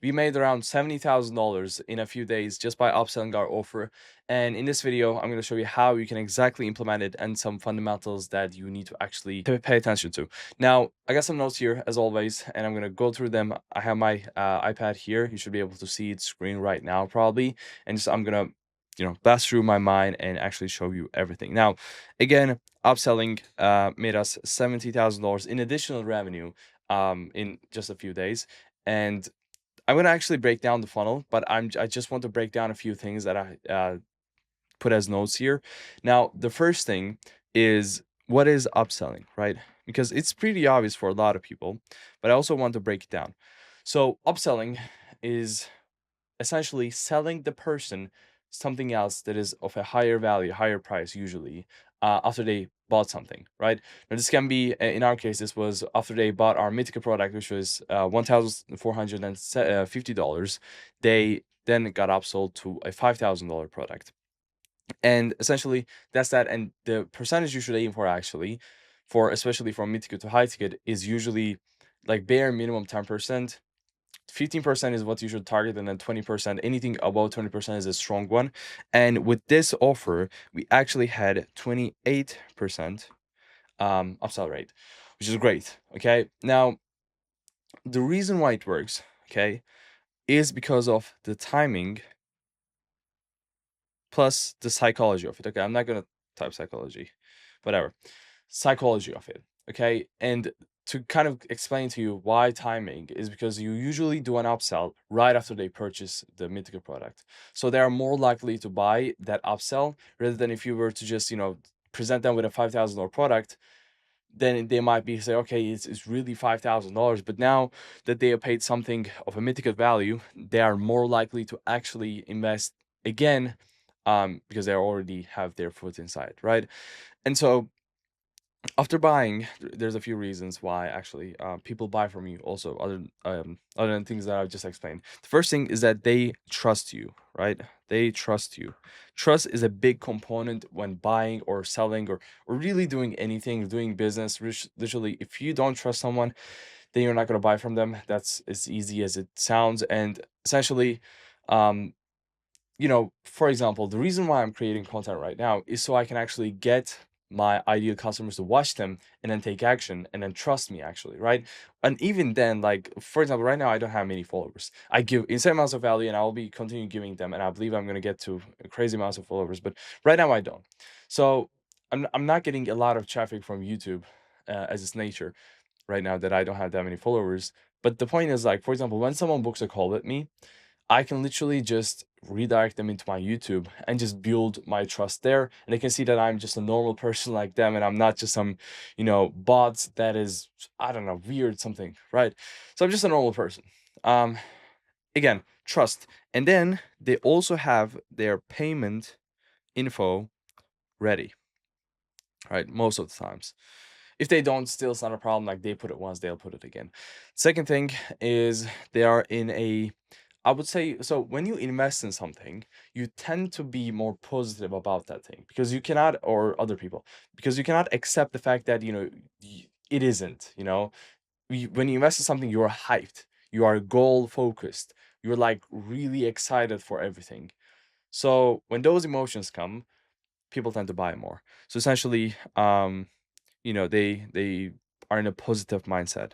We made around $70,000 in a few days just by upselling our offer. And in this video, I'm going to show you how you can exactly implement it and some fundamentals that you need to actually pay attention to. Now, I got some notes here as always, and I'm going to go through them. I have my iPad here. You should be able to see its screen right now, probably. And just I'm going to blast through my mind and actually show you everything. Now, again, upselling made us $70,000 in additional revenue in just a few days. And I'm gonna actually break down the funnel, but I just want to break down a few things that I put as notes here. Now, the first thing is, what is upselling, right? Because it's pretty obvious for a lot of people, but I also want to break it down. So, upselling is essentially selling the person something else that is of a higher value, higher price usually, after they bought something, right? Now this can be, in our case, this was after they bought our Mythica product, which was $1,450. They then got upsold to a $5,000 product. And essentially that's that. And the percentage you should aim for actually, for especially from mid-ticket to high ticket, is usually like bare minimum 10%. 15% is what you should target, and then 20%, anything above 20% is a strong one. And with this offer, we actually had 28% upsell rate, which is great. Okay, now the reason why it works, okay, is because of the timing plus the psychology of it. Okay, I'm not gonna type psychology, whatever. Psychology of it. Okay, and to kind of explain to you why timing is because you usually do an upsell right after they purchase the Mythica product, so they are more likely to buy that upsell rather than if you were to just present them with a $5,000 product. Then they might be say, okay, it's really $5,000, but now that they have paid something of a mythical value, they are more likely to actually invest again, because they already have their foot inside, right? And so after buying, there's a few reasons why actually people buy from you also, other than things that I've just explained. The first thing is that they trust you, right? They trust you. Trust is a big component when buying or selling or really doing anything, doing business. Literally, if you don't trust someone, then you're not going to buy from them. That's as easy as it sounds. And essentially, um, for example, the reason why I'm creating content right now is so I can actually get my ideal customers to watch them and then take action and then trust me actually, right? And even then, like for example, right now I don't have many followers. I give insane amounts of value and I will be continuing giving them, and I believe I'm going to get to crazy amounts of followers, but right now I don't. So I'm not getting a lot of traffic from YouTube, as its nature right now, that I don't have that many followers. But the point is, like, for example, when someone books a call with me, I can literally just redirect them into my YouTube and just build my trust there. And they can see that I'm just a normal person like them and I'm not just some, bot that is, I don't know, weird something, right? So I'm just a normal person. Um, Again, trust. And then they also have their payment info ready, right? Most of the times. If they don't, still it's not a problem. Like they put it once, they'll put it again. Second thing is they are in a, I would say, so when you invest in something, you tend to be more positive about that thing because you cannot, or other people, because you cannot accept the fact that, it isn't, when you invest in something, you're hyped, you are goal focused, you're like really excited for everything. So when those emotions come, people tend to buy more. So essentially, they are in a positive mindset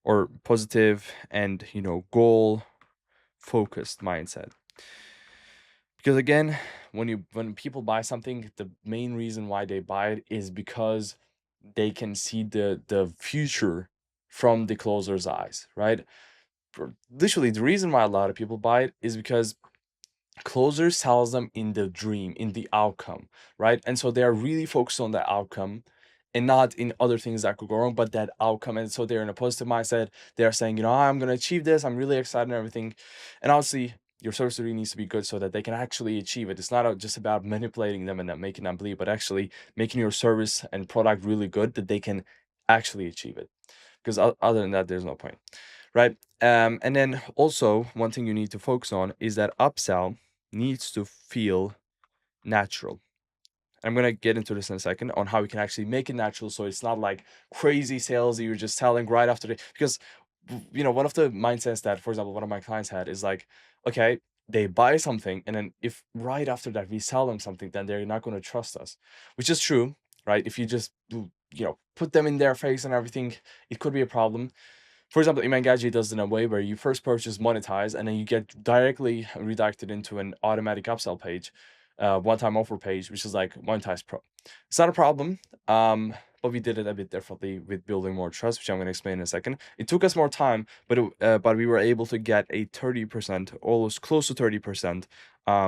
or positive and goal focused mindset. Because again, when people buy something, the main reason why they buy it is because they can see the future from the closer's eyes, right? Literally, the reason why a lot of people buy it is because closer sells them in the dream, in the outcome, right? And so they are really focused on the outcome and not in other things that could go wrong, but that outcome. And so they're in a positive mindset. They are saying, I'm going to achieve this. I'm really excited and everything. And obviously, your service really needs to be good so that they can actually achieve it. It's not just about manipulating them and not making them believe, but actually making your service and product really good that they can actually achieve it. Because other than that, there's no point, right? And then also, one thing you need to focus on is that upsell needs to feel natural. I'm gonna get into this in a second on how we can actually make it natural, so it's not like crazy sales that you're just selling right after the, because one of the mindsets that, for example, one of my clients had is like, okay, they buy something, and then if right after that we sell them something, then they're not going to trust us, which is true, right? If you just put them in their face and everything, it could be a problem. For example, Imangaji does it in a way where you first purchase monetize, and then you get directly redirected into an automatic upsell page, one-time offer page, which is like monetize pro. It's not a problem, but we did it a bit differently with building more trust, which I'm going to explain in a second. It took us more time, but we were able to get a 30%, almost close to 30%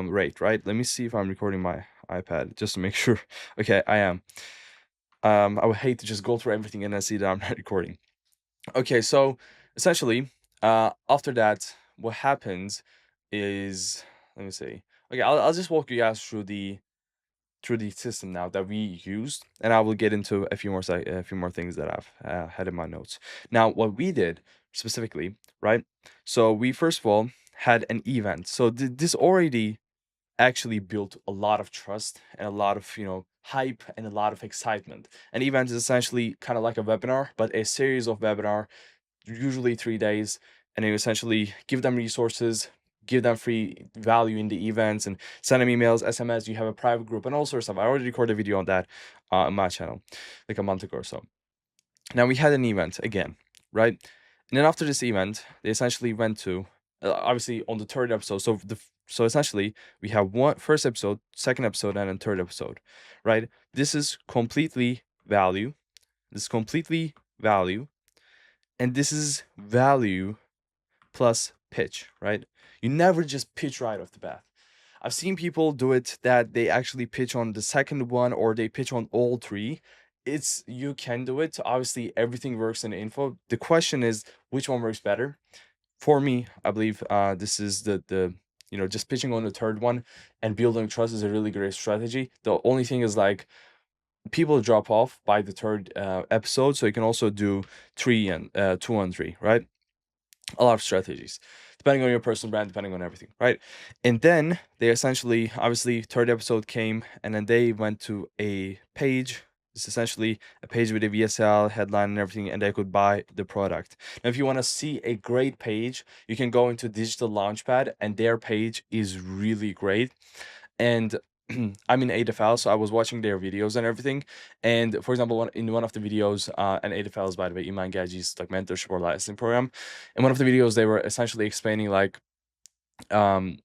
rate, right? Let me see if I'm recording my iPad just to make sure. Okay, I am. I would hate to just go through everything and then see that I'm not recording. Okay, so essentially, after that, what happens is, let me see. Okay, I'll just walk you guys through the system now that we used, and I will get into a few more things that I've had in my notes. Now, what we did specifically, right? So we first of all had an event. So this already actually built a lot of trust and a lot of hype and a lot of excitement. An event is essentially kind of like a webinar, but a series of webinar, usually 3 days, and you essentially give them resources, give them free value in the events, and send them emails, SMS. You have a private group and all sorts of stuff. I already recorded a video on that on my channel like a month ago or so. Now we had an event again, right? And then after this event, they essentially went to obviously on the third episode. So essentially we have one first episode, second episode, and then third episode, right? This is completely value. This is completely value, and this is value plus pitch, right? You never just pitch right off the bat. I've seen people do it that they actually pitch on the second one or they pitch on all three. You can do it. Obviously, everything works in info. The question is which one works better. For me, I believe this is the just pitching on the third one and building trust is a really great strategy. The only thing is like people drop off by the third episode, so you can also do three and 2 on 3, right? A lot of strategies depending on your personal brand, depending on everything, right? And then they essentially, obviously, third episode came, and then they went to a page. It's essentially a page with a VSL headline and everything, and they could buy the product. Now, if you want to see a great page, you can go into Digital Launchpad, and their page is really great. And I'm in AFL, so I was watching their videos and everything. And for example, in one of the videos, and AFL is, by the way, Iman Gaji's like mentorship or licensing program. In one of the videos, they were essentially explaining like, um,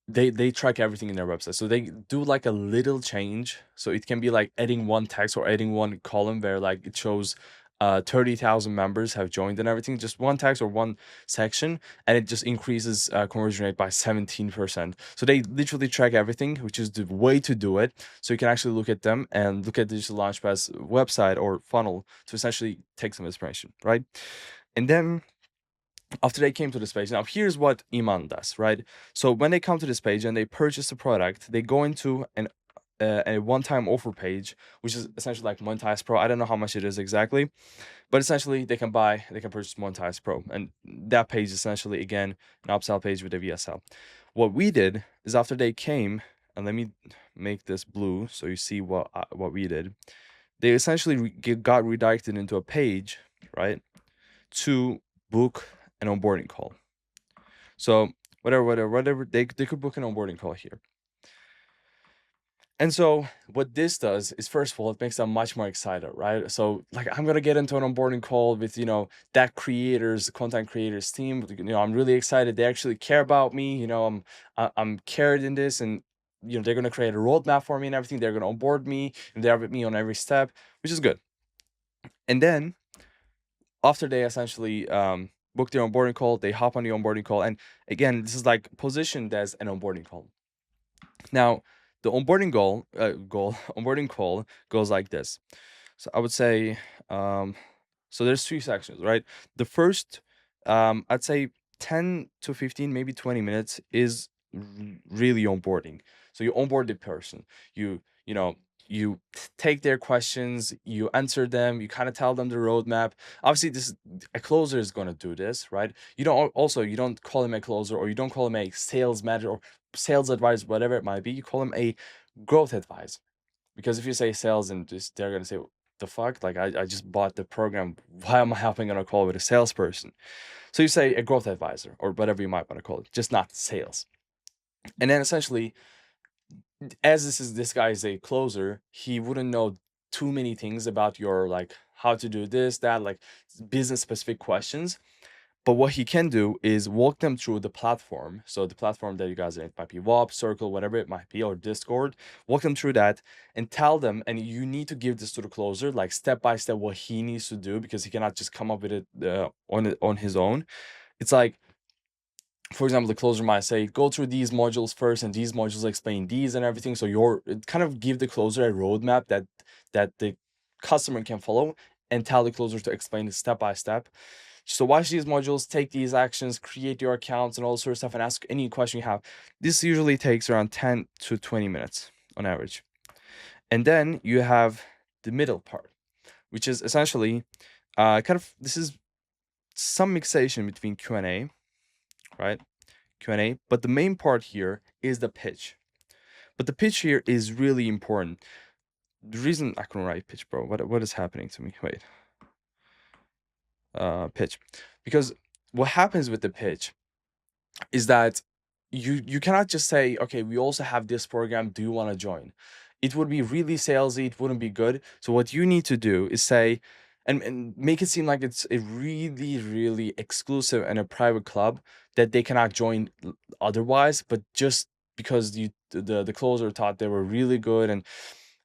they track everything in their website. So they do like a little change. So it can be like adding one text or adding one column where like it shows 30,000 members have joined and everything, just one text or one section, and it just increases conversion rate by 17%. So they literally track everything, which is the way to do it. So you can actually look at them and look at Digital Launchpad's website or funnel to essentially take some inspiration, right? And then after they came to this page, now here's what Iman does, right? So when they come to this page and they purchase the product, they go into a one-time offer page, which is essentially like Monetize Pro. I don't know how much it is exactly, but essentially they can purchase Monetize Pro, and that page is essentially again an upsell page with a VSL. What we did is after they came, and let me make this blue so you see what we did. They essentially got redirected into a page, right, to book an onboarding call. So whatever they could book an onboarding call here. And so what this does is, first of all, it makes them much more excited, right? So like, I'm gonna get into an onboarding call with that content creators team. I'm really excited. They actually care about me. I'm carried in this, and they're gonna create a roadmap for me and everything. They're gonna onboard me, and they're with me on every step, which is good. And then after they essentially book their onboarding call, they hop on the onboarding call, and again, this is like positioned as an onboarding call. Now, the onboarding onboarding call goes like this. So I would say, so there's 3 sections, right? The first, I'd say 10 to 15, maybe 20 minutes is really onboarding. So you onboard the person. You take their questions, you answer them, you kind of tell them the roadmap. Obviously, a closer is going to do this, right? You don't call him a closer, or you don't call him a sales manager or sales advisor, whatever it might be. You call him a growth advisor, because if you say sales, and just they're going to say, the fuck? Like, I just bought the program. Why am I hopping on a call with a salesperson? So you say a growth advisor or whatever you might want to call it, just not sales. And then essentially, as this guy is a closer, he wouldn't know too many things about your, like, how to do this, that, like business specific questions. But what he can do is walk them through the platform. So the platform that you guys are in, it might be WAP, Circle, whatever it might be, or Discord. Walk them through that and tell them, and you need to give this to the closer, like step by step, what he needs to do, because he cannot just come up with it on his own. It's like, for example, the closer might say, go through these modules first, and these modules explain these and everything. So it kind of give the closer a roadmap that the customer can follow, and tell the closer to explain it step by step. So watch these modules, take these actions, create your accounts and all sorts of stuff, and ask any question you have. This usually takes around 10 to 20 minutes on average. And then you have the middle part, which is essentially this is some mixation between Q&A, right? Q&A, but the main part here is the pitch. But the pitch here is really important. The reason I couldn't write pitch, bro, what is happening to me? Wait. Pitch. Because what happens with the pitch is that you cannot just say, okay, we also have this program, do you want to join? It would be really salesy, it wouldn't be good. So what you need to do is say, and make it seem like it's a really, really exclusive and a private club that they cannot join otherwise, but just because the closer thought they were really good, and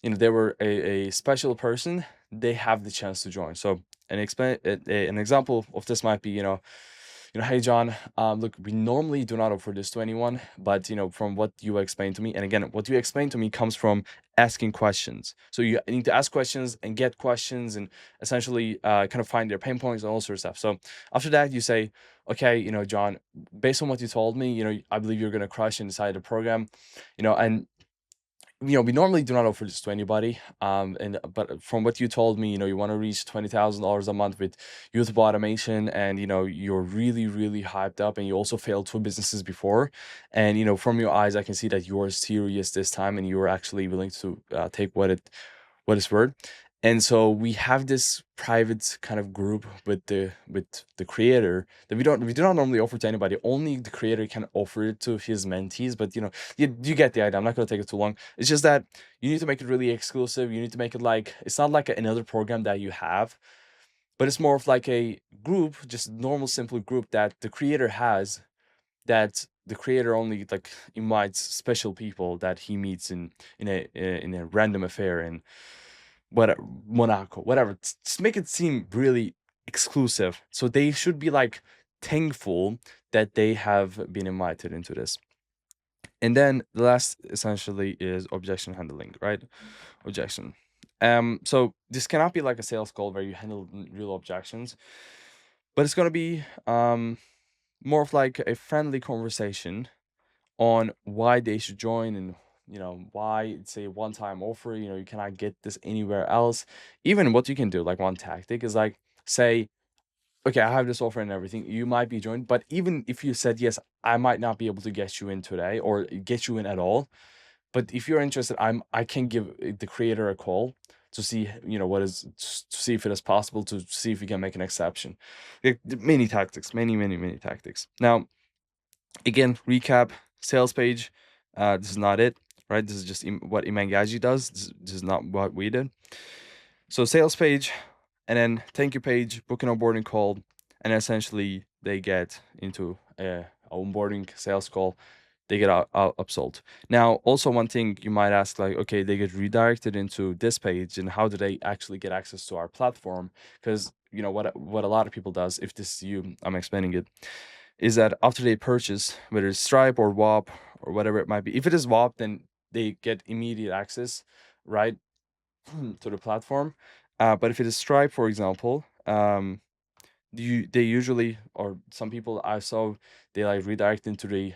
they were a special person, they have the chance to join. So an example of this might be, hey John, look, we normally do not offer this to anyone, but from what you explained to me, and again, what you explained to me comes from asking questions. So you need to ask questions and get questions, and essentially kind of find their pain points and all sorts of stuff. So after that, you say, okay, John, based on what you told me, I believe you're gonna crush inside the program, and we normally do not offer this to anybody. But from what you told me, you want to reach $20,000 a month with youth automation, and you're really, really hyped up, and you also failed two businesses before, and from your eyes, I can see that you are serious this time, and you are actually willing to take what is worth. And so we have this private kind of group with the creator that we do not normally offer to anybody. Only the creator can offer it to his mentees. But you get the idea. I'm not going to take it too long. It's just that you need to make it really exclusive. You need to make it like it's not like another program that you have, but it's more of like a group, just normal, simple group that the creator has. That the creator only like invites special people that he meets in a random affair and whatever, Monaco, whatever. Just make it seem really exclusive. So they should be like thankful that they have been invited into this. And then the last essentially is objection handling, right? Objection. So this cannot be like a sales call where you handle real objections, but it's gonna be more of like a friendly conversation on why they should join, and why it's a one-time offer. You cannot get this anywhere else. Even what you can do, like one tactic is like, say, okay, I have this offer and everything, you might be joined, but even if you said yes, I might not be able to get you in today or get you in at all. But if you're interested, I can give the creator a call to see to see if it is possible, to see if we can make an exception. Many tactics, many tactics. Now, again, recap, sales page. This is not it, right? This is just what Imangaji does. This is not what we did. So sales page, and then thank you page, book an onboarding call, and essentially they get into a onboarding sales call. They get upsold. Now, also one thing you might ask, like, okay, they get redirected into this page, and how do they actually get access to our platform? Because what a lot of people does, if this is you, I'm explaining it, is that after they purchase, whether it's Stripe or WAP or whatever it might be, if it is WAP, then they get immediate access, right, to the platform. But if it is Stripe, for example, they usually, or some people I saw, they like redirect into the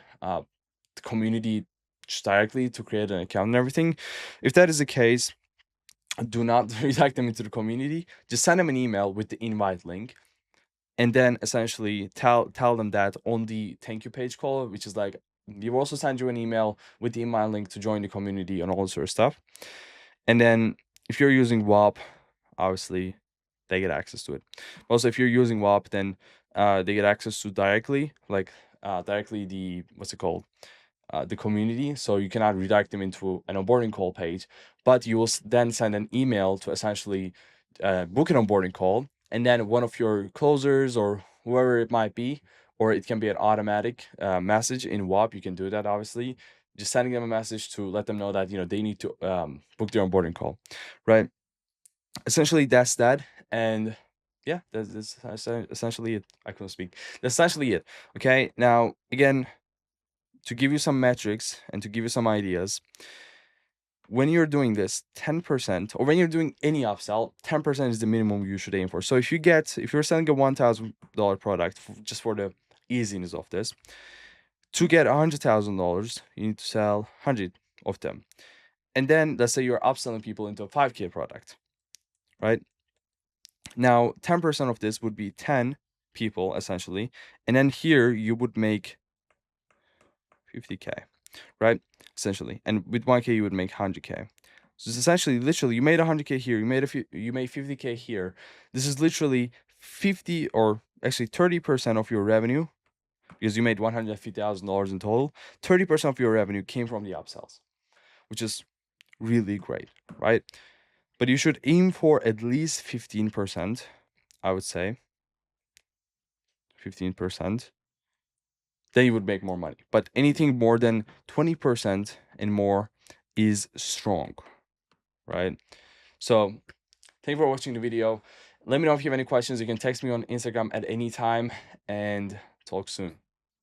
community just directly to create an account and everything. If that is the case, do not redirect them into the community. Just send them an email with the invite link, and then essentially tell them that on the thank you page call, which is like, we also send you an email with the email link to join the community and all sort of stuff. And then if you're using WAP, obviously they get access to it. Also, if you're using WAP, then they get access to directly the what's it called, the community. So you cannot redirect them into an onboarding call page, but you will then send an email to essentially book an onboarding call, and then one of your closers or whoever it might be, or it can be an automatic message in WAP. You can do that, obviously, just sending them a message to let them know that they need to book their onboarding call, right? Essentially, that's that, and yeah, that's essentially it. I couldn't speak. That's essentially it. Okay, now again, to give you some metrics and to give you some ideas, when you're doing this 10%, or when you're doing any upsell, 10% is the minimum you should aim for. So if you're selling a $1,000 product, just for the easiness of this, to get $100,000, you need to sell 100 of them. And then let's say you're upselling people into a 5K product, right? Now 10% of this would be 10 people essentially. And then here you would make 50K, right? Essentially. And with 1K, you would make 100K. So it's essentially, literally, you made 100K here, you made 50K here. This is literally 50, or actually 30% of your revenue, because you made $150,000 in total. 30% of your revenue came from the upsells, which is really great, right? But you should aim for at least 15%, I would say. 15%. Then you would make more money. But anything more than 20% and more is strong, right? So thank you for watching the video. Let me know if you have any questions. You can text me on Instagram at any time, and talk soon.